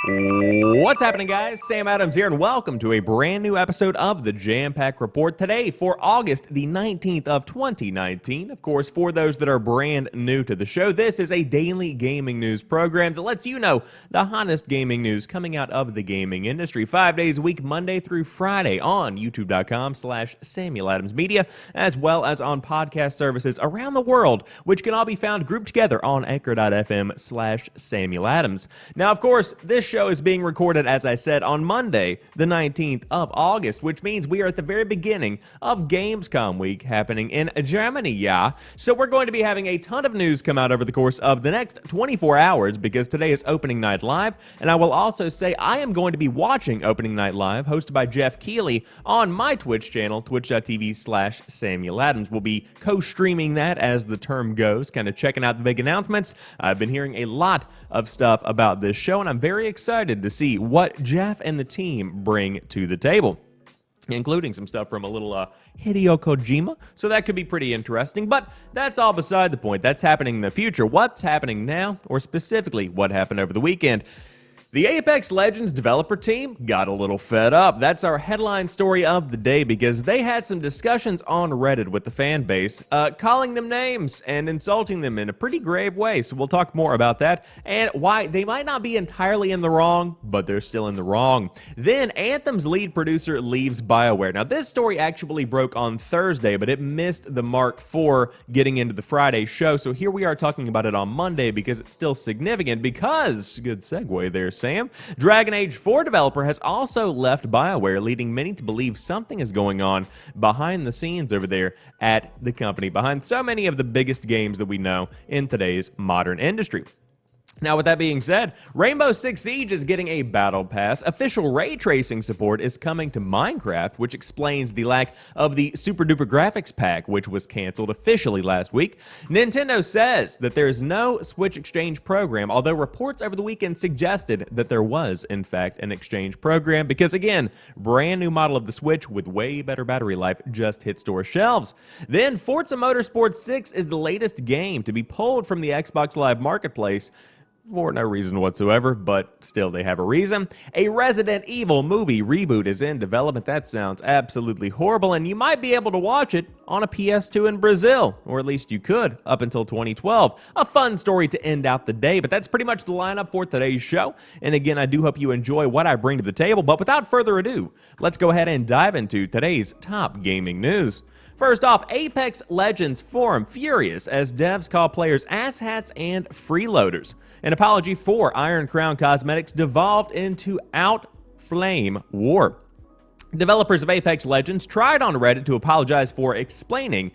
What's happening, guys? Sam Adams here, and welcome to a brand new episode of the Jampack Report today for August the 19th of 2019. Of course, for those that are brand new to the show, this is a daily gaming news program that lets you know the hottest gaming news coming out of the gaming industry 5 days a week, Monday through Friday on youtube.com/SamuelAdamsMedia, as well as on podcast services around the world, which can all be found grouped together on anchor.fm/SamuelAdams. Now, of course, this show is being recorded, as I said, on Monday, the 19th of August, which means we are at the very beginning of Gamescom week happening in Germany, yeah. So we're going to be having a ton of news come out over the course of the next 24 hours because today is Opening Night Live, and I will also say I am going to be watching Opening Night Live, hosted by Jeff Keighley, on my Twitch channel, twitch.tv/SamuelAdams. We'll be co-streaming that, as the term goes, kind of checking out the big announcements. I've been hearing a lot of stuff about this show, and I'm very excited to see what Jeff and the team bring to the table, including some stuff from a little Hideo Kojima, so that could be pretty interesting, but that's all beside the point. That's happening in the future. What's happening now, or specifically what happened over the weekend? The Apex Legends developer team got a little fed up. That's our headline story of the day because they had some discussions on Reddit with the fan base, calling them names and insulting them in a pretty grave way. So we'll talk more about that and why they might not be entirely in the wrong, but they're still in the wrong. Then Anthem's lead producer leaves BioWare. Now, this story actually broke on Thursday, but it missed the mark for getting into the Friday show. So here we are talking about it on Monday because it's still significant because, good segue there, Sam. Dragon Age 4 developer has also left BioWare, leading many to believe something is going on behind the scenes over there at the company, behind so many of the biggest games that we know in today's modern industry. Now, with that being said, Rainbow Six Siege is getting a battle pass. Official ray tracing support is coming to Minecraft, which explains the lack of the super duper graphics pack, which was canceled officially last week. Nintendo says that there is no Switch exchange program, although reports over the weekend suggested that there was, in fact, an exchange program because, again, brand new model of the Switch with way better battery life just hit store shelves. Then Forza Motorsport 6 is the latest game to be pulled from the Xbox Live Marketplace, for no reason whatsoever, but still they have a reason. A Resident Evil movie reboot is in development. That sounds absolutely horrible, and you might be able to watch it on a PS2 in Brazil, or at least you could up until 2012. A fun story to end out the day, but that's pretty much the lineup for today's show. And again, I do hope you enjoy what I bring to the table, but without further ado, let's go ahead and dive into today's top gaming news. First off, Apex Legends forum furious as devs call players asshats and freeloaders. An apology for Iron Crown Cosmetics devolved into Outflame War. Developers of Apex Legends tried on Reddit to apologize for explaining,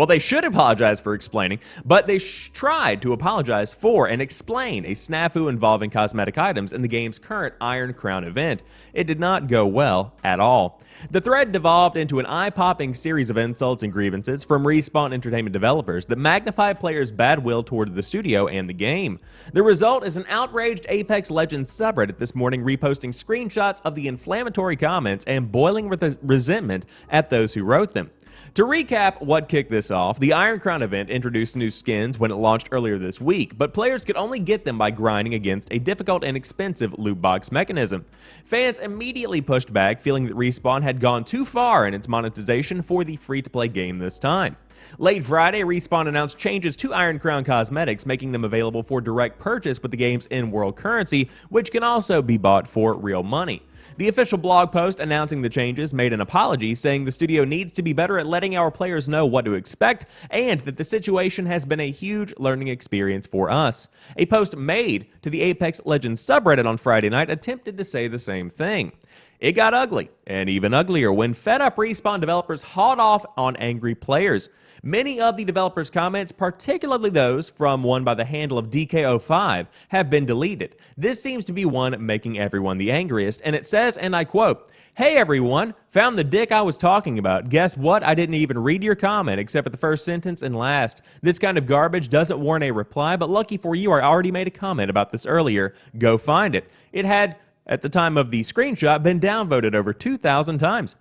they should apologize for explaining, but they tried to apologize for and explain a snafu involving cosmetic items in the game's current Iron Crown event. It did not go well at all. The thread devolved into an eye-popping series of insults and grievances from Respawn Entertainment developers that magnify players' bad will toward the studio and the game. The result is an outraged Apex Legends subreddit this morning reposting screenshots of the inflammatory comments and boiling with resentment at those who wrote them. To recap what kicked this off, the Iron Crown event introduced new skins when it launched earlier this week, but players could only get them by grinding against a difficult and expensive loot box mechanism. Fans immediately pushed back, feeling that Respawn had gone too far in its monetization for the free-to-play game this time. Late Friday, Respawn announced changes to Iron Crown Cosmetics, making them available for direct purchase with the game's in-world currency, which can also be bought for real money. The official blog post announcing the changes made an apology, saying the studio needs to be better at letting our players know what to expect, and that the situation has been a huge learning experience for us. A post made to the Apex Legends subreddit on Friday night attempted to say the same thing. It got ugly, and even uglier, when fed-up Respawn developers hauled off on angry players. Many of the developers' comments, particularly those from one by the handle of DK05, have been deleted. This seems to be one making everyone the angriest, and it says, and I quote, "Hey everyone, found the dick I was talking about. Guess what? I didn't even read your comment except for the first sentence and last. This kind of garbage doesn't warrant a reply, but lucky for you, I already made a comment about this earlier. Go find it." It had, at the time of the screenshot, been downvoted over 2,000 times.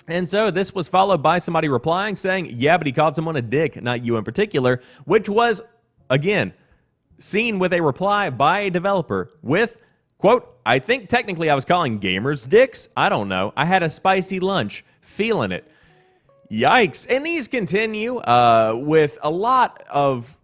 And so this was followed by somebody replying saying, yeah, but he called someone a dick, not you in particular, which was, again, seen with a reply by a developer with Quote, I think technically I was calling gamers dicks. I don't know. I had a spicy lunch. Feeling it. Yikes. And these continue with a lot of,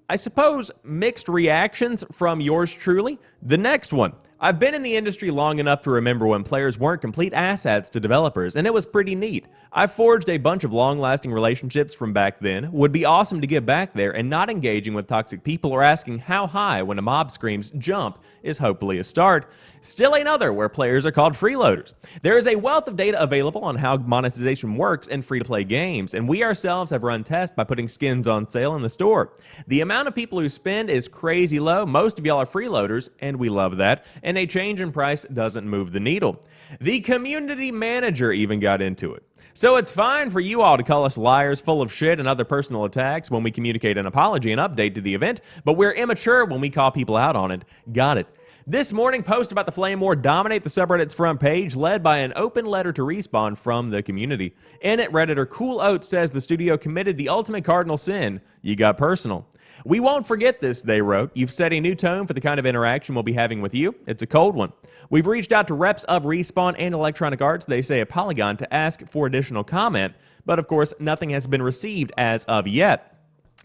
I suppose, mixed reactions from yours truly. The next one. I've been in the industry long enough to remember when players weren't complete assets to developers, and it was pretty neat. I've forged a bunch of long-lasting relationships from back then. Would be awesome to get back there, and not engaging with toxic people or asking how high when a mob screams jump is hopefully a start. Still another where players are called freeloaders. There is a wealth of data available on how monetization works in free-to-play games, and we ourselves have run tests by putting skins on sale in the store. The amount of people who spend is crazy low. Most of y'all are freeloaders, and we love that. And a change in price doesn't move the needle. The community manager even got into it. So it's fine for you all to call us liars, full of shit, and other personal attacks when we communicate an apology and update to the event, but we're immature when we call people out on it. Got it. This morning, post about the Flame War dominate the subreddit's front page, led by an open letter to Respawn from the community. In it, Redditor Cool Oat says the studio committed the ultimate cardinal sin. You got personal. We won't forget this, they wrote. You've set a new tone for the kind of interaction we'll be having with you. It's a cold one. We've reached out to reps of Respawn and Electronic Arts, they say at Polygon, to ask for additional comment, but of course, nothing has been received as of yet.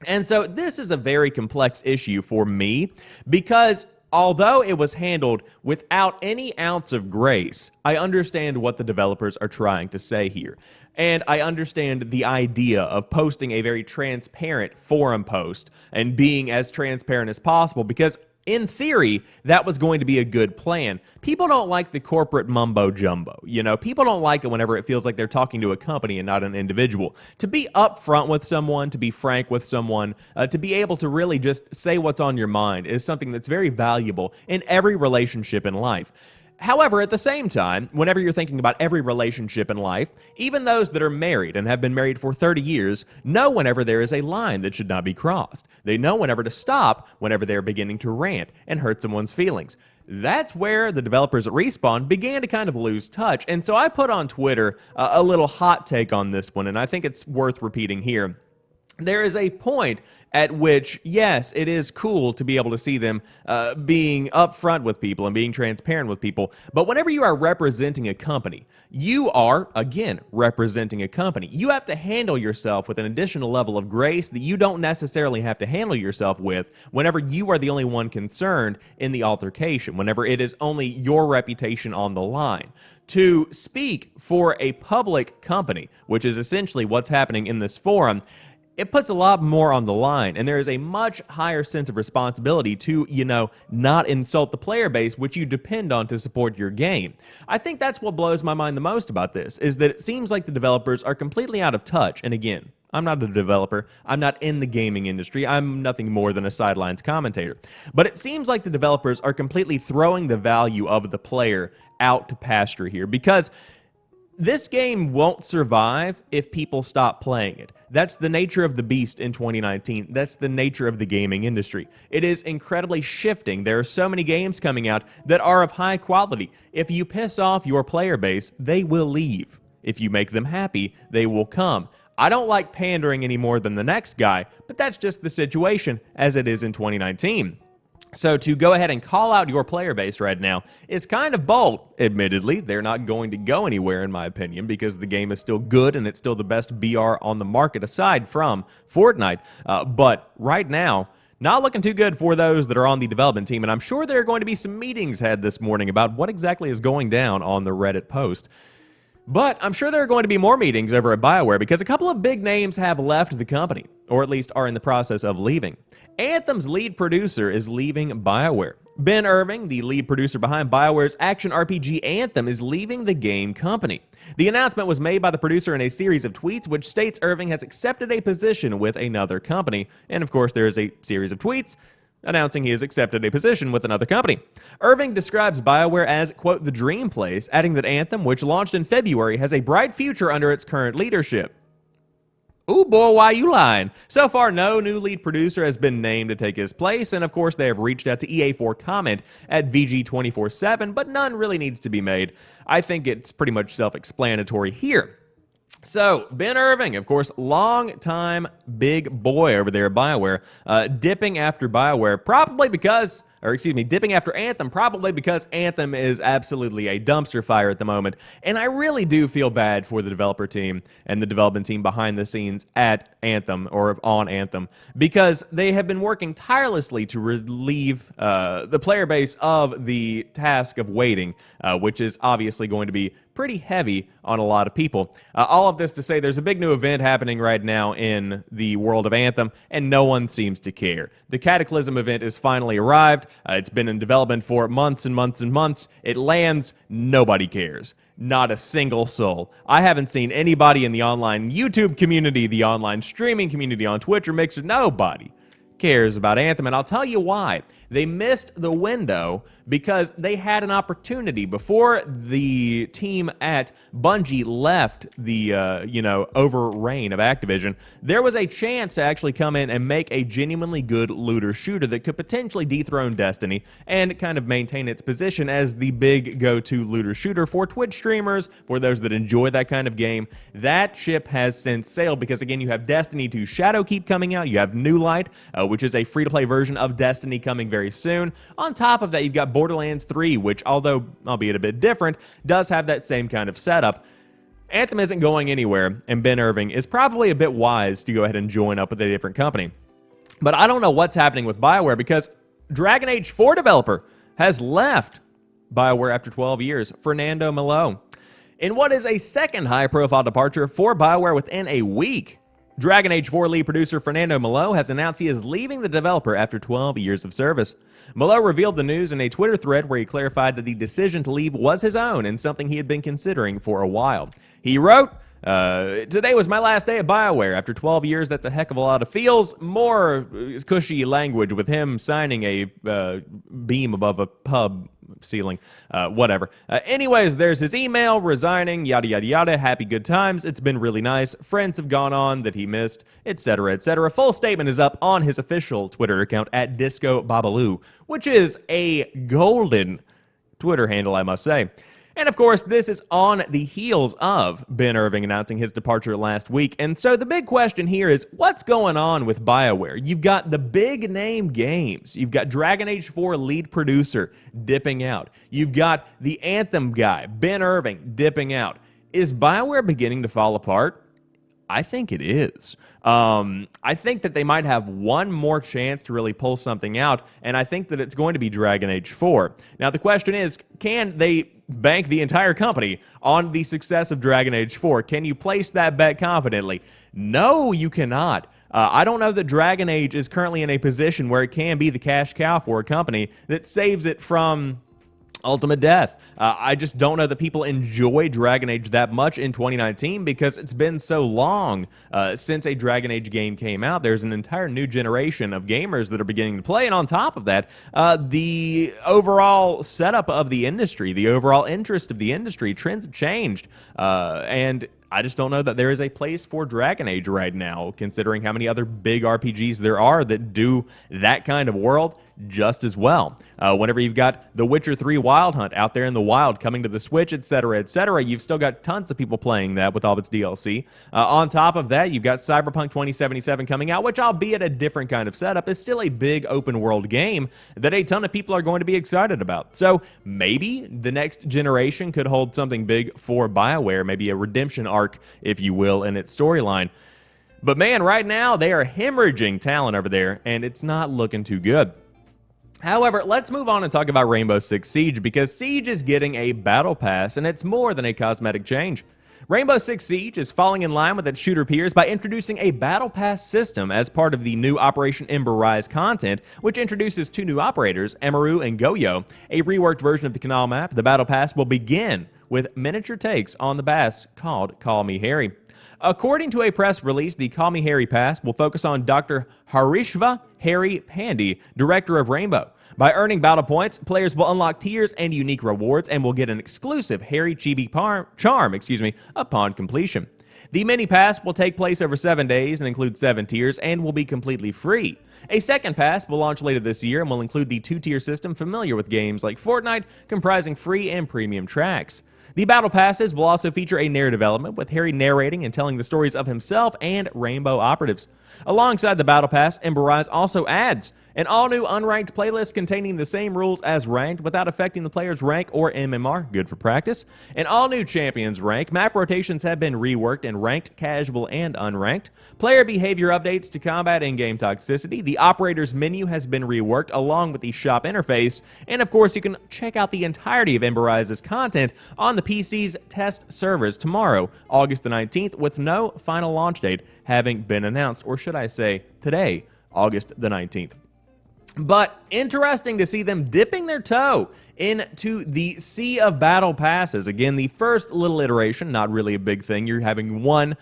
And so this is a very complex issue for me because although it was handled without any ounce of grace, I understand what the developers are trying to say here. And I understand the idea of posting a very transparent forum post and being as transparent as possible because, in theory, that was going to be a good plan. People don't like the corporate mumbo-jumbo. You know, people don't like it whenever it feels like they're talking to a company and not an individual. To be upfront with someone, to be frank with someone, to be able to really just say what's on your mind is something that's very valuable in every relationship in life. However, at the same time, whenever you're thinking about every relationship in life, even those that are married and have been married for 30 years know whenever there is a line that should not be crossed. They know whenever to stop whenever they're beginning to rant and hurt someone's feelings. That's where the developers at Respawn began to kind of lose touch. And so I put on Twitter a little hot take on this one, and I think it's worth repeating here. There is a point at which, yes, it is cool to be able to see them being upfront with people and being transparent with people, but whenever you are representing a company, you are, again, representing a company. You have to handle yourself with an additional level of grace that you don't necessarily have to handle yourself with whenever you are the only one concerned in the altercation, whenever it is only your reputation on the line. To speak for a public company, which is essentially what's happening in this forum, it puts a lot more on the line, and there is a much higher sense of responsibility to, not insult the player base, which you depend on to support your game. I think that's what blows my mind the most about this, is that it seems like the developers are completely out of touch. And again, I'm not a developer. I'm not in the gaming industry. I'm nothing more than a sidelines commentator. But it seems like the developers are completely throwing the value of the player out to pasture here, because this game won't survive if people stop playing it. That's the nature of the beast in 2019. That's the nature of the gaming industry. It is incredibly shifting. There are so many games coming out that are of high quality. If you piss off your player base, they will leave. If you make them happy, they will come. I don't like pandering any more than the next guy, but that's just the situation as it is in 2019. So to go ahead and call out your player base right now is kind of bold. Admittedly, they're not going to go anywhere in my opinion because the game is still good and it's still the best BR on the market aside from Fortnite. But right now, not looking too good for those that are on the development team, and I'm sure there are going to be some meetings had this morning about what exactly is going down on the Reddit post. But I'm sure there are going to be more meetings over at BioWare because a couple of big names have left the company, or at least are in the process of leaving. Anthem's lead producer is leaving BioWare. Ben Irving, the lead producer behind BioWare's action RPG Anthem, is leaving the game company. The announcement was made by the producer in a series of tweets which states Irving has accepted a position with another company. And of course, there is a series of tweets announcing he has accepted a position with another company. Irving describes BioWare as, quote, the dream place, adding that Anthem, which launched in February, has a bright future under its current leadership. Ooh, boy, why you lying? So far, no new lead producer has been named to take his place, and of course, they have reached out to EA for comment at VG247, but none really needs to be made. I think it's pretty much self-explanatory here. So, Ben Irving, of course, long-time big boy over there at BioWare, dipping after BioWare, probably because dipping after Anthem, probably because Anthem is absolutely a dumpster fire at the moment. And I really do feel bad for the developer team and the development team behind the scenes at Anthem or on Anthem, because they have been working tirelessly to relieve the player base of the task of waiting, which is obviously going to be pretty heavy on a lot of people. All of this to say there's a big new event happening right now in the world of Anthem, and no one seems to care. The Cataclysm event has finally arrived. It's been in development for months and months and months. It lands, nobody cares. Not a single soul. I haven't seen anybody in the online YouTube community, the online streaming community on Twitch or Mixer, nobody cares about Anthem, and I'll tell you why. They missed the window because they had an opportunity before the team at Bungie left the, over reign of Activision. There was a chance to actually come in and make a genuinely good looter shooter that could potentially dethrone Destiny and kind of maintain its position as the big go-to looter shooter for Twitch streamers, for those that enjoy that kind of game. That ship has since sailed because, again, you have Destiny 2 Shadowkeep coming out. You have New Light, which is a free-to-play version of Destiny coming very soon. On top of that, you've got Borderlands 3, which, although albeit a bit different, does have that same kind of setup. Anthem isn't going anywhere, and Ben Irving is probably a bit wise to go ahead and join up with a different company. But I don't know what's happening with BioWare, because Dragon Age 4 developer has left BioWare after 12 years, Fernando Melo. In what is a second high-profile departure for BioWare within a week, Dragon Age 4 lead producer Fernando Melo has announced he is leaving the developer after 12 years of service. Melo revealed the news in a Twitter thread where he clarified that the decision to leave was his own and something he had been considering for a while. He wrote, today was my last day at BioWare. After 12 years, that's a heck of a lot of feels. More cushy language with him signing a beam above a pub ceiling, whatever. Anyways, there's his email, resigning, yada, yada, yada, happy good times, it's been really nice, friends have gone on that he missed, etc., etc. Full statement is up on his official Twitter account at Disco Babaloo, which is a golden Twitter handle, I must say. And of course, this is on the heels of Ben Irving announcing his departure last week. And so the big question here is, what's going on with BioWare? You've got the big name games. You've got Dragon Age 4 lead producer dipping out. You've got the Anthem guy, Ben Irving, dipping out. Is BioWare beginning to fall apart? I think it is. I think that they might have one more chance to really pull something out, and I think that it's going to be Dragon Age 4. Now, the question is, can they bank the entire company on the success of Dragon Age 4? Can you place that bet confidently? No, you cannot. I don't know that Dragon Age is currently in a position where it can be the cash cow for a company that saves it from ultimate death. I just don't know that people enjoy Dragon Age that much in 2019 because it's been so long since a Dragon Age game came out. There's an entire new generation of gamers that are beginning to play, and on top of that, the overall setup of the industry, the overall interest of the industry, trends have changed, and I just don't know that there is a place for Dragon Age right now, considering how many other big RPGs there are that do that kind of world just as well. Whenever you've got The Witcher 3 Wild Hunt out there in the wild coming to the Switch, etc., etc., you've still got tons of people playing that with all of its DLC. On top of that, you've got Cyberpunk 2077 coming out, which, albeit a different kind of setup, is still a big open world game that a ton of people are going to be excited about. So maybe the next generation could hold something big for BioWare, maybe a redemption arc, if you will, in its storyline. But man, right now they are hemorrhaging talent over there, and it's not looking too good. However, let's move on and talk about Rainbow Six Siege, because Siege is getting a battle pass, and it's more than a cosmetic change. Rainbow Six Siege is falling in line with its shooter peers by introducing a battle pass system as part of the new Operation Ember Rise content, which introduces two new operators, Emaru and Goyo. A reworked version of the Canal map, the battle pass will begin with miniature takes on the bass called Call Me Harry. According to a press release, the Call Me Harry pass will focus on Dr. Harishva Harry Pandey, director of Rainbow. By earning battle points, players will unlock tiers and unique rewards and will get an exclusive Harry Chibi charm upon completion. The mini pass will take place over 7 days and include 7 tiers and will be completely free. A second pass will launch later this year and will include the 2-tier system familiar with games like Fortnite, comprising free and premium tracks. The battle passes will also feature a narrative element, with Harry narrating and telling the stories of himself and Rainbow operatives. Alongside the battle pass, Ember Rise also adds an all-new unranked playlist containing the same rules as ranked without affecting the player's rank or MMR, good for practice. An all-new champions rank, map rotations have been reworked in ranked, casual, and unranked. Player behavior updates to combat in-game toxicity. The operator's menu has been reworked along with the shop interface. And of course, you can check out the entirety of Ember Rise's content on the PC's test servers tomorrow, August the 19th, with no final launch date having been announced, or should I say today, August the 19th. But interesting to see them dipping their toe into the sea of battle passes. Again, the first little iteration, not really a big thing. You're having one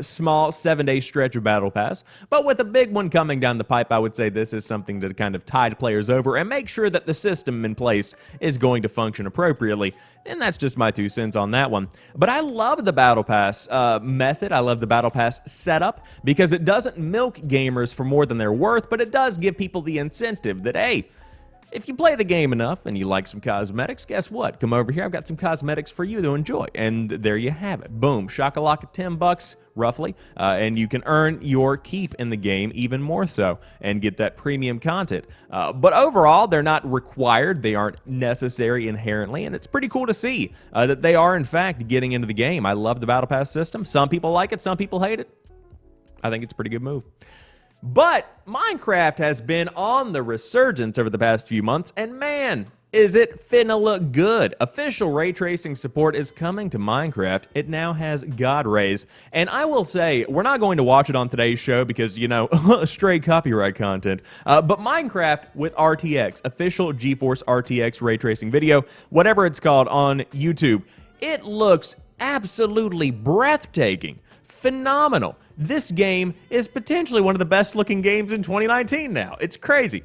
small 7-day stretch of battle pass. But with a big one coming down the pipe, I would say this is something to kind of tide players over and make sure that the system in place is going to function appropriately. And that's just my 2 cents on that one. But I love the battle pass method. I love the battle pass setup because it doesn't milk gamers for more than they're worth, but it does give people the incentive that, hey, if you play the game enough and you like some cosmetics, guess what? Come over here, I've got some cosmetics for you to enjoy. And there you have it. Boom, shakalaka, $10 roughly, and you can earn your keep in the game even more so and get that premium content. But overall, they're not required. They aren't necessary inherently, and it's pretty cool to see that they are, in fact, getting into the game. I love the Battle Pass system. Some people like it, some people hate it. I think it's a pretty good move. But Minecraft has been on the resurgence over the past few months, and man, is it finna look good. Official ray tracing support is coming to Minecraft. It now has God rays, and I will say, we're not going to watch it on today's show because, you know, stray copyright content, but Minecraft with RTX, official GeForce RTX ray tracing video, whatever it's called, on YouTube, it looks absolutely breathtaking. Phenomenal. This game is potentially one of the best looking games in 2019 now. It's crazy.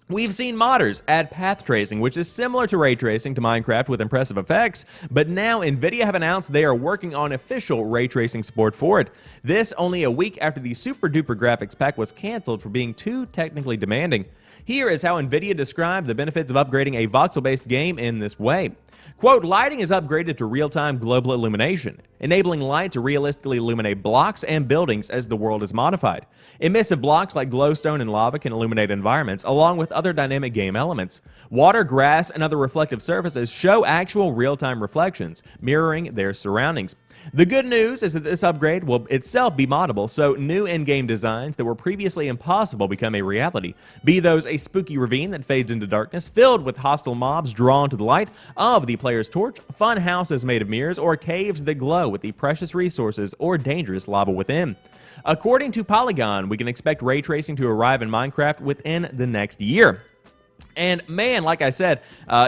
We've seen modders add path tracing, which is similar to ray tracing to Minecraft with impressive effects, but now NVIDIA have announced they are working on official ray tracing support for it. This only a week after the super duper graphics pack was canceled for being too technically demanding. Here is how NVIDIA described the benefits of upgrading a voxel-based game in this way. Quote, lighting is upgraded to real-time global illumination, enabling light to realistically illuminate blocks and buildings as the world is modified. Emissive blocks like glowstone and lava can illuminate environments, along with other dynamic game elements. Water, grass, and other reflective surfaces show actual real-time reflections, mirroring their surroundings. The good news is that this upgrade will itself be moddable, so new in-game designs that were previously impossible become a reality. Be those a spooky ravine that fades into darkness, filled with hostile mobs drawn to the light of the player's torch, fun houses made of mirrors, or caves that glow with the precious resources or dangerous lava within. According to Polygon, we can expect ray tracing to arrive in Minecraft within the next year. And man, like I said,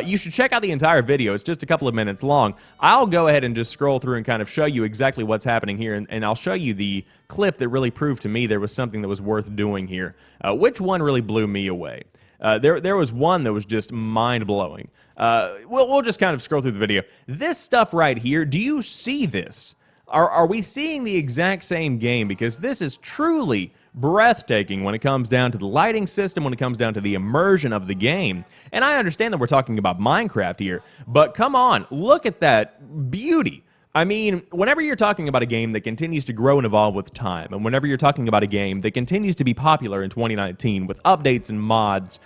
you should check out the entire video. It's just a couple of minutes long. I'll go ahead and just scroll through and kind of show you exactly what's happening here, and I'll show you the clip that really proved to me there was something that was worth doing here. Which one really blew me away? There was one that was just mind-blowing. We'll just kind of scroll through the video. This stuff right here, do you see this? Are we seeing the exact same game? Because this is truly breathtaking when it comes down to the lighting system, when it comes down to the immersion of the game. And I understand that we're talking about Minecraft here, but come on, look at that beauty. I mean, whenever you're talking about a game that continues to grow and evolve with time, and whenever you're talking about a game that continues to be popular in 2019 with updates and mods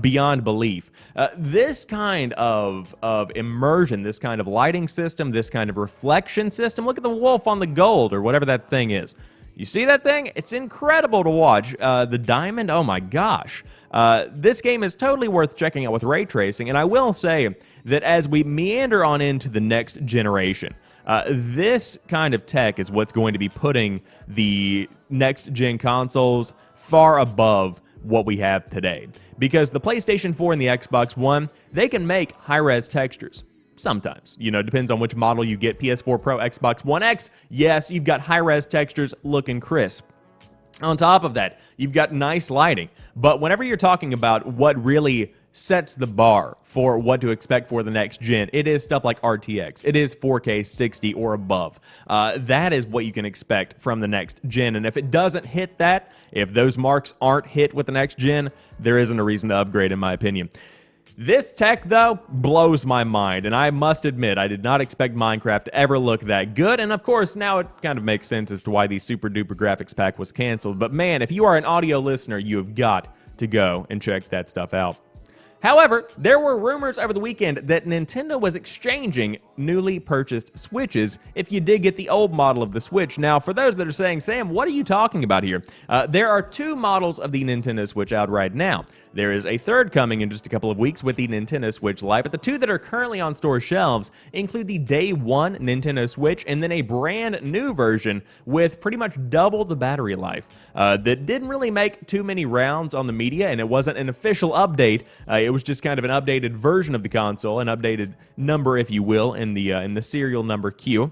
beyond belief, this kind of immersion, this kind of lighting system, this kind of reflection system, look at the wolf on the gold or whatever that thing is. You see that thing? It's incredible to watch. The diamond, oh my gosh. This game is totally worth checking out with ray tracing, and I will say that as we meander on into the next generation, this kind of tech is what's going to be putting the next-gen consoles far above what we have today. Because the PlayStation 4 and the Xbox One, they can make high-res textures. Sometimes, you know, depends on which model you get. PS4 Pro, Xbox One X, yes, you've got high-res textures looking crisp. On top of that, you've got nice lighting. But whenever you're talking about what really sets the bar for what to expect for the next gen, it is stuff like RTX. It is 4K 60 or above. That is what you can expect from the next gen. And if it doesn't hit that, if those marks aren't hit with the next gen, there isn't a reason to upgrade, in my opinion. This tech, though, blows my mind, and I must admit, I did not expect Minecraft to ever look that good, and of course, now it kind of makes sense as to why the Super Duper Graphics Pack was canceled, but man, if you are an audio listener, you have got to go and check that stuff out. However, there were rumors over the weekend that Nintendo was exchanging newly purchased Switches if you did get the old model of the Switch. Now, for those that are saying, Sam, what are you talking about here? There are two models of the Nintendo Switch out right now. There is a third coming in just a couple of weeks with the Nintendo Switch Lite, but the two that are currently on store shelves include the Day 1 Nintendo Switch and then a brand new version with pretty much double the battery life. That didn't really make too many rounds on the media, and it wasn't an official update. It was just kind of an updated version of the console, an updated number, if you will, in the serial number queue.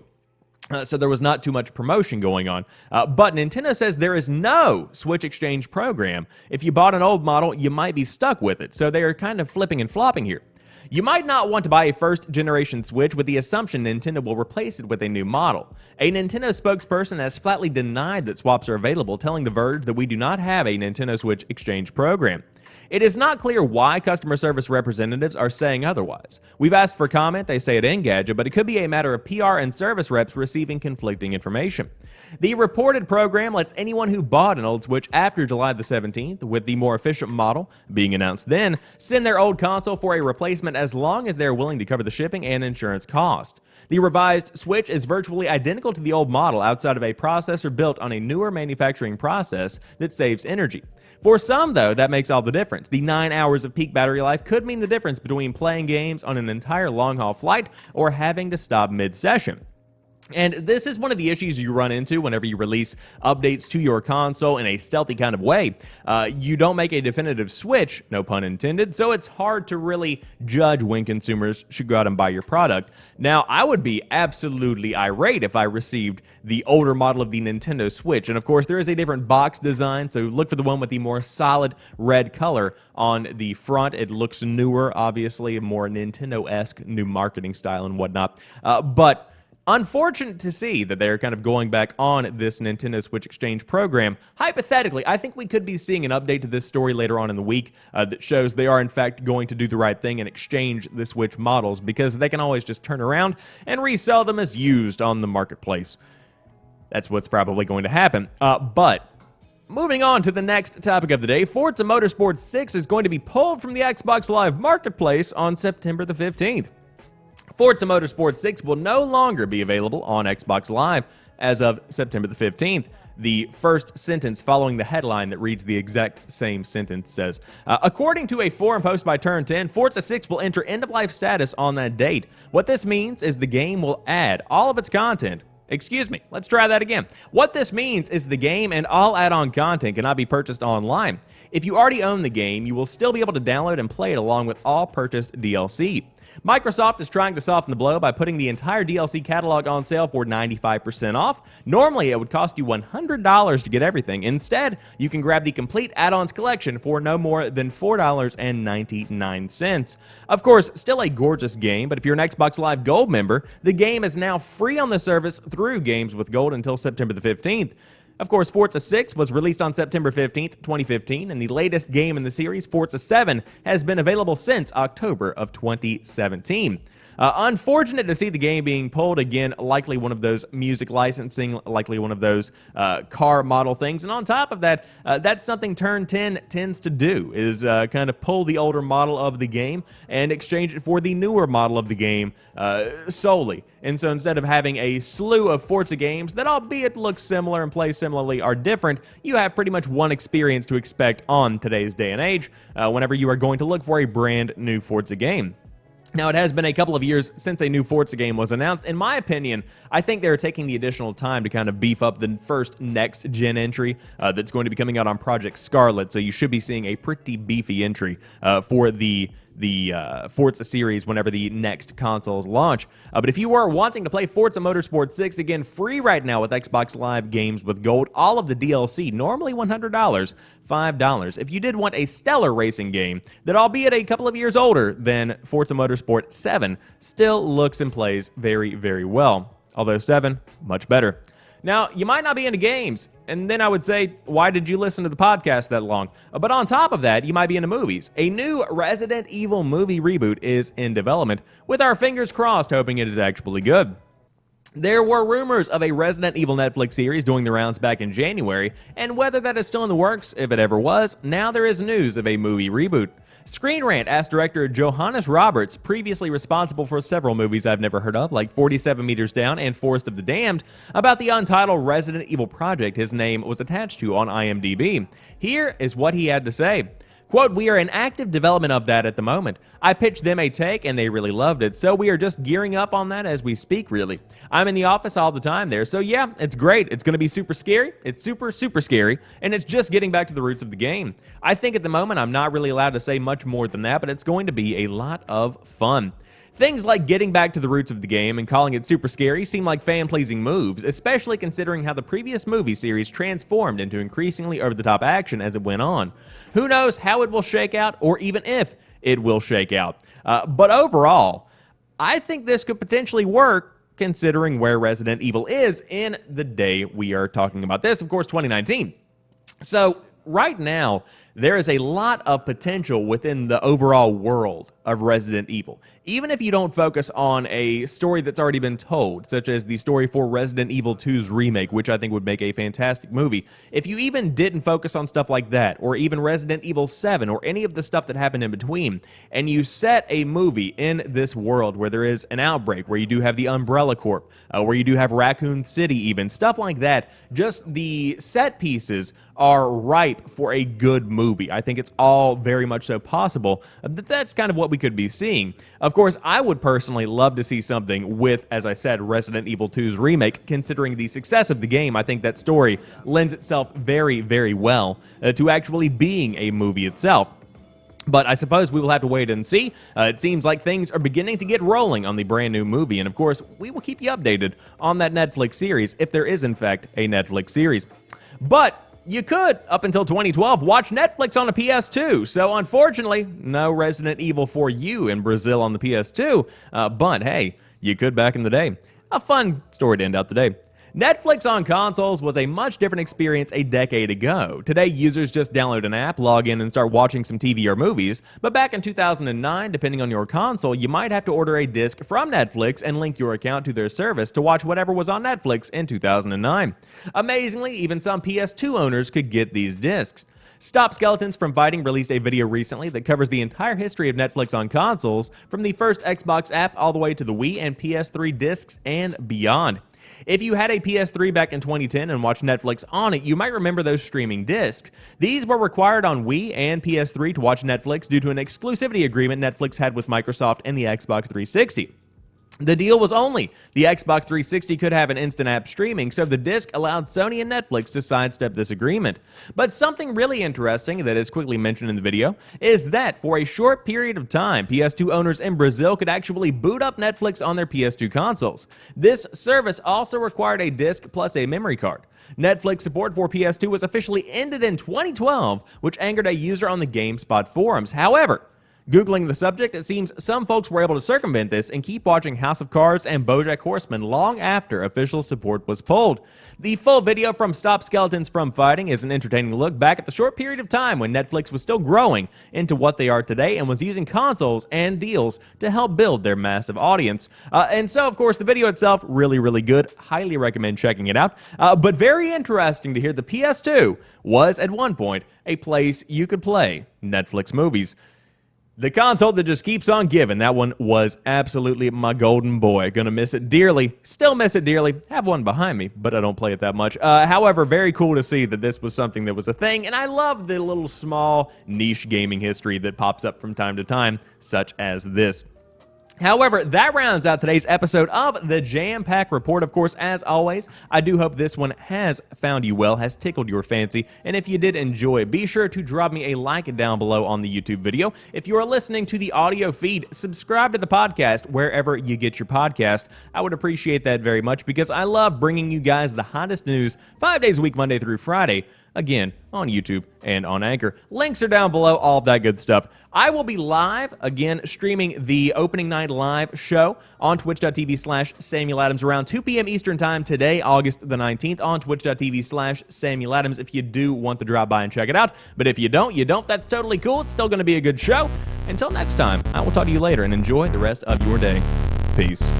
So there was not too much promotion going on. But Nintendo says there is no Switch exchange program. If you bought an old model, you might be stuck with it. So they are kind of flipping and flopping here. You might not want to buy a first-generation Switch with the assumption Nintendo will replace it with a new model. A Nintendo spokesperson has flatly denied that swaps are available, telling The Verge that we do not have a Nintendo Switch exchange program. It is not clear why customer service representatives are saying otherwise. We've asked for comment, they say at Engadget, but it could be a matter of PR and service reps receiving conflicting information. The reported program lets anyone who bought an old Switch after July the 17th, with the more efficient model being announced then, send their old console for a replacement as long as they're willing to cover the shipping and insurance cost. The revised Switch is virtually identical to the old model outside of a processor built on a newer manufacturing process that saves energy. For some, though, that makes all the difference. The 9 hours of peak battery life could mean the difference between playing games on an entire long-haul flight or having to stop mid-session. And this is one of the issues you run into whenever you release updates to your console in a stealthy kind of way. You don't make a definitive switch, no pun intended, so it's hard to really judge when consumers should go out and buy your product. Now, I would be absolutely irate if I received the older model of the Nintendo Switch, and of course there is a different box design, so look for the one with the more solid red color on the front. It looks newer, obviously, a more Nintendo-esque new marketing style and whatnot, but unfortunate to see that they're kind of going back on this Nintendo Switch exchange program. Hypothetically, I think we could be seeing an update to this story later on in the week that shows they are in fact going to do the right thing and exchange the Switch models, because they can always just turn around and resell them as used on the marketplace. That's what's probably going to happen. But moving on to the next topic of the day, Forza Motorsport 6 is going to be pulled from the Xbox Live Marketplace on September the 15th. Forza Motorsport 6 will no longer be available on Xbox Live as of September the 15th. The first sentence following the headline that reads the exact same sentence says, according to a forum post by Turn 10, Forza 6 will enter end-of-life status on that date. What this means is the game will add all of its content. Excuse me, let's try that again. What this means is the game and all add-on content cannot be purchased online. If you already own the game, you will still be able to download and play it along with all purchased DLC. Microsoft is trying to soften the blow by putting the entire DLC catalog on sale for 95% off. Normally, it would cost you $100 to get everything. Instead, you can grab the complete add-ons collection for no more than $4.99. Of course, still a gorgeous game, but if you're an Xbox Live Gold member, the game is now free on the service through Games with Gold until September the 15th. Of course, Forza 6 was released on September 15th, 2015, and the latest game in the series, Forza 7, has been available since October of 2017. Unfortunate to see the game being pulled again, likely one of those music licensing, likely one of those car model things. And on top of that, that's something Turn 10 tends to do, is kind of pull the older model of the game and exchange it for the newer model of the game solely. And so instead of having a slew of Forza games that, albeit look similar and play similarly, are different, you have pretty much one experience to expect on today's day and age whenever you are going to look for a brand new Forza game. Now, it has been a couple of years since a new Forza game was announced. In my opinion, I think they're taking the additional time to kind of beef up the first next-gen entry that's going to be coming out on Project Scarlet, so you should be seeing a pretty beefy entry for the Forza series whenever the next consoles launch. But if you are wanting to play Forza Motorsport 6, again, free right now with Xbox Live Games with Gold, all of the DLC, normally $100, $5. If you did want a stellar racing game that, albeit a couple of years older than Forza Motorsport 7, still looks and plays very, very well. Although 7, much better. Now, you might not be into games, and then I would say, why did you listen to the podcast that long? But on top of that, you might be into movies. A new Resident Evil movie reboot is in development, with our fingers crossed hoping it is actually good. There were rumors of a Resident Evil Netflix series doing the rounds back in January, and whether that is still in the works, if it ever was, now there is news of a movie reboot. Screen Rant asked director Johannes Roberts, previously responsible for several movies I've never heard of, like 47 Meters Down and Forest of the Damned, about the untitled Resident Evil project his name was attached to on IMDb. Here is what he had to say. Quote, "We are in active development of that at the moment. I pitched them a take and they really loved it, so we are just gearing up on that as we speak, really. I'm in the office all the time there, so yeah, it's great. It's going to be super scary. It's super scary, and it's just getting back to the roots of the game. I think at the moment I'm not really allowed to say much more than that, but it's going to be a lot of fun." Things like getting back to the roots of the game and calling it super scary seem like fan-pleasing moves, especially considering how the previous movie series transformed into increasingly over-the-top action as it went on. Who knows how it will shake out, or even if it will shake out. But overall, I think this could potentially work, considering where Resident Evil is in the day we are talking about this, of course, 2019. So, right now, there is a lot of potential within the overall world of Resident Evil. Even if you don't focus on a story that's already been told, such as the story for Resident Evil 2's remake, which I think would make a fantastic movie, if you even didn't focus on stuff like that, or even Resident Evil 7, or any of the stuff that happened in between, and you set a movie in this world where there is an outbreak, where you do have the Umbrella Corp, where you do have Raccoon City even, stuff like that, just the set pieces are ripe for a good movie. I think it's all very much so possible. That's kind of what we could be seeing. Of course, I would personally love to see something with, as I said, Resident Evil 2's remake. Considering the success of the game, I think that story lends itself very well to actually being a movie itself. But I suppose we will have to wait and see. It seems like things are beginning to get rolling on the brand new movie, and of course, we will keep you updated on that Netflix series, if there is in fact a Netflix series. But you could, up until 2012, watch Netflix on a PS2, so unfortunately, no Resident Evil for you in Brazil on the PS2, but hey, you could back in the day. A fun story to end out the day. Netflix on consoles was a much different experience a decade ago. Today, users just download an app, log in, and start watching some TV or movies. But back in 2009, depending on your console, you might have to order a disc from Netflix and link your account to their service to watch whatever was on Netflix in 2009. Amazingly, even some PS2 owners could get these discs. Stop Skeletons from Fighting released a video recently that covers the entire history of Netflix on consoles, from the first Xbox app all the way to the Wii and PS3 discs and beyond. If you had a PS3 back in 2010 and watched Netflix on it, you might remember those streaming discs. These were required on Wii and PS3 to watch Netflix due to an exclusivity agreement Netflix had with Microsoft and the Xbox 360. The deal was only the Xbox 360 could have an instant app streaming, so the disc allowed Sony and Netflix to sidestep this agreement. But something really interesting that is quickly mentioned in the video is that for a short period of time, PS2 owners in Brazil could actually boot up Netflix on their PS2 consoles. This service also required a disc plus a memory card. Netflix support for PS2 was officially ended in 2012, which angered a user on the GameSpot forums. However, Googling the subject, it seems some folks were able to circumvent this and keep watching House of Cards and BoJack Horseman long after official support was pulled. The full video from Stop Skeletons from Fighting is an entertaining look back at the short period of time when Netflix was still growing into what they are today and was using consoles and deals to help build their massive audience. And so, of course, the video itself, really good. Highly recommend checking it out. But very interesting to hear the PS2 was, at one point, a place you could play Netflix movies. The console that just keeps on giving. That one was absolutely my golden boy. Gonna miss it dearly. Still miss it dearly. Have one behind me, but I don't play it that much. However, very cool to see that this was something that was a thing, and I love the little small niche gaming history that pops up from time to time, such as this. However, that rounds out today's episode of the Jampack Report. Of course, as always, I do hope this one has found you well, has tickled your fancy, and if you did enjoy, be sure to drop me a like down below on the YouTube video. If you are listening to the audio feed, subscribe to the podcast wherever you get your podcast. I would appreciate that very much because I love bringing you guys the hottest news 5 days a week, Monday through Friday, again, on YouTube and on Anchor. Links are down below, all of that good stuff. I will be live, again, streaming the opening night live show on twitch.tv/Samuel Adams around 2 p.m. Eastern Time today, August the 19th, on twitch.tv/Samuel Adams if you do want to drop by and check it out. But if you don't, you don't. That's totally cool. It's still going to be a good show. Until next time, I will talk to you later and enjoy the rest of your day. Peace.